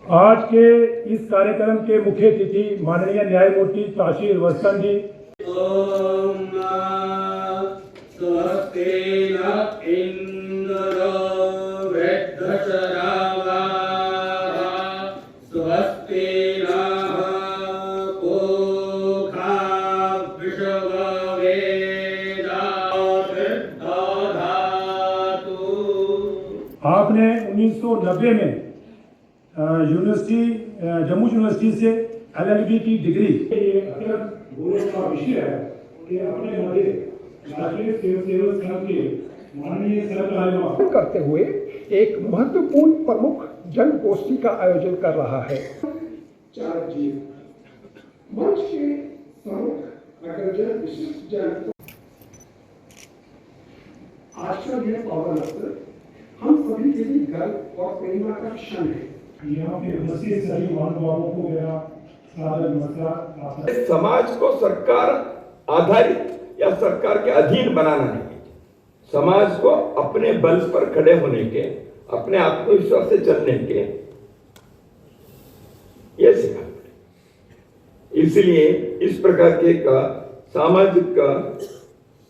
आज के इस कार्यक्रम के मुख्य अतिथि माननीय न्यायमूर्ति ताशीर वस्तन जी। ओम स्वस्ति न इंद्रो वृद्धश्रवाः स्वस्ति नः पूषा विश्ववेदाः। आपने 1990 में यूनिवर्सिटी जम्मू यूनिवर्सिटी से LLB की डिग्री। ये अत्यंत गौरव का विषय है कि अपने हमारे राष्ट्रीय सेवक संघ के माननीय सरकार करते हुए एक महत्वपूर्ण प्रमुख जन गोष्ठी का आयोजन कर रहा है। चार जीव मंच के प्रमुख अग्रजन विशिष्ट जन आज का यह पावन अवसर हम सभी के लिए गर्व और प्रेरणा का क्षण है। यहाँ पे उपस्थित सभी महानुभावों को मेरा सादर नमस्कार। समाज को सरकार आधारित या सरकार के अधीन बनाना नहीं, समाज को अपने बल पर खड़े होने के, अपने आत्मविश्वास से चलने के ये सिखाना पड़ेगा। इसलिए इस प्रकार के का सामाजिक का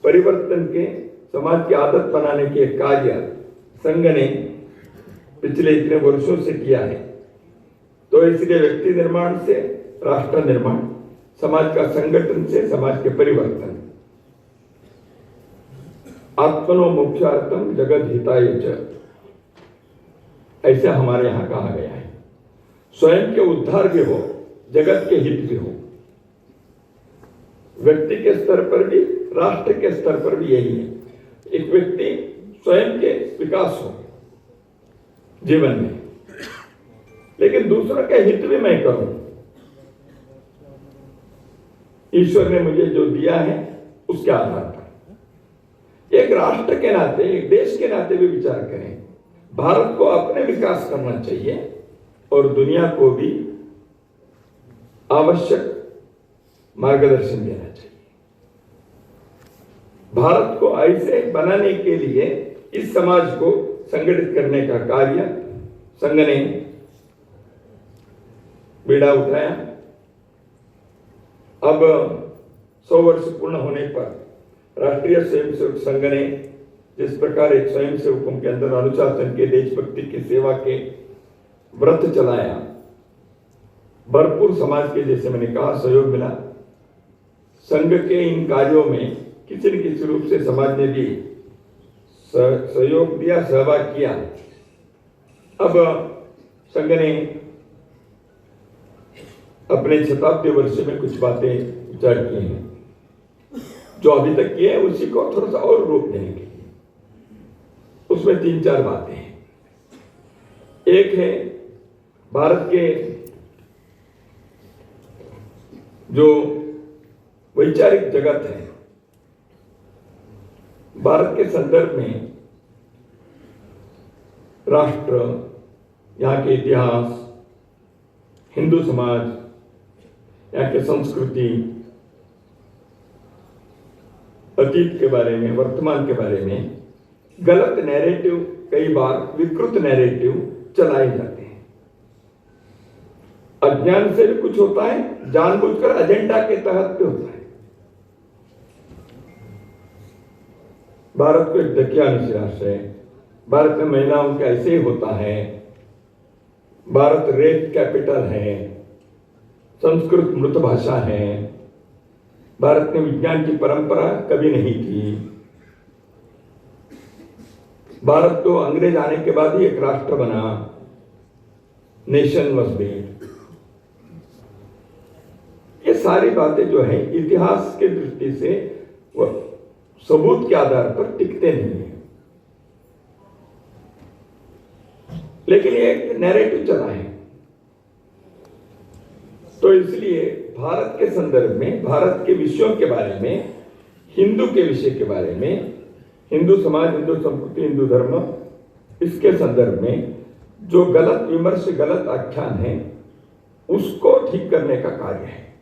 परिवर्तन के, समाज की आदत बनाने के कार्य संघ ने पिछले इतने वर्षों से किया है। तो इसलिए व्यक्ति निर्माण से राष्ट्र निर्माण, समाज का संगठन से समाज के परिवर्तन, आत्मनो मोक्षार्थम जगत हिताय च, ऐसे हमारे यहां कहा गया है। स्वयं के उद्धार भी हो, जगत के हित भी हो, व्यक्ति के स्तर पर भी राष्ट्र के स्तर पर भी यही है। एक व्यक्ति स्वयं के विकास हो जीवन में, लेकिन दूसरों के हित भी मैं करूं। ईश्वर ने मुझे जो दिया है उसके आधार पर एक राष्ट्र के नाते, एक देश के नाते भी विचार करें। भारत को अपने विकास करना चाहिए और दुनिया को भी आवश्यक मार्गदर्शन देना चाहिए। भारत को ऐसे बनाने के लिए इस समाज को संगठित करने का कार्य संघ ने बीड़ा उठाया। अब 100 वर्ष पूर्ण होने पर राष्ट्रीय स्वयंसेवक संघ ने जिस प्रकार एक स्वयंसेवकों के अंदर अनुशासन के, देशभक्ति की सेवा के व्रत चलाया, भरपूर समाज के, जैसे मैंने कहा, सहयोग मिला। संघ के इन कार्यों में किसी न किसी रूप से समाज ने भी सहयोग दिया, सहभाग किया। अब संघ ने अपने शताब्दी वर्ष में कुछ बातें विचार की हैं, जो अभी तक किए हैं उसी को थोड़ा सा और रूप देने के लिए। उसमें 3-4 बातें हैं। एक है भारत के जो वैचारिक जगत है, भारत के संदर्भ में राष्ट्र, यहाँ के इतिहास, हिंदू समाज, यहाँ के संस्कृति, अतीत के बारे में, वर्तमान के बारे में गलत नैरेटिव, कई बार विकृत नैरेटिव चलाए जाते हैं। अज्ञान से भी कुछ होता है, जानबूझकर एजेंडा के तहत भी होता है। भारत को एक दकियानुशी राष्ट्र है, भारत में महिलाओं का ऐसे ही होता है, भारत रेप कैपिटल है, संस्कृत मृत भाषा है, भारत में विज्ञान की परंपरा कभी नहीं थी, भारत तो अंग्रेज आने के बाद ही एक राष्ट्र बना, नेशन वाज मेड। ये सारी बातें जो है इतिहास के दृष्टि से सबूत के आधार पर टिकते नहीं है, लेकिन ये एक नैरेटिव चला है। तो इसलिए भारत के संदर्भ में, भारत के विषयों के बारे में, हिंदू के विषय के बारे में, हिंदू समाज, हिंदू संस्कृति, हिंदू धर्म, इसके संदर्भ में जो गलत विमर्श, गलत आख्यान है, उसको ठीक करने का कार्य है।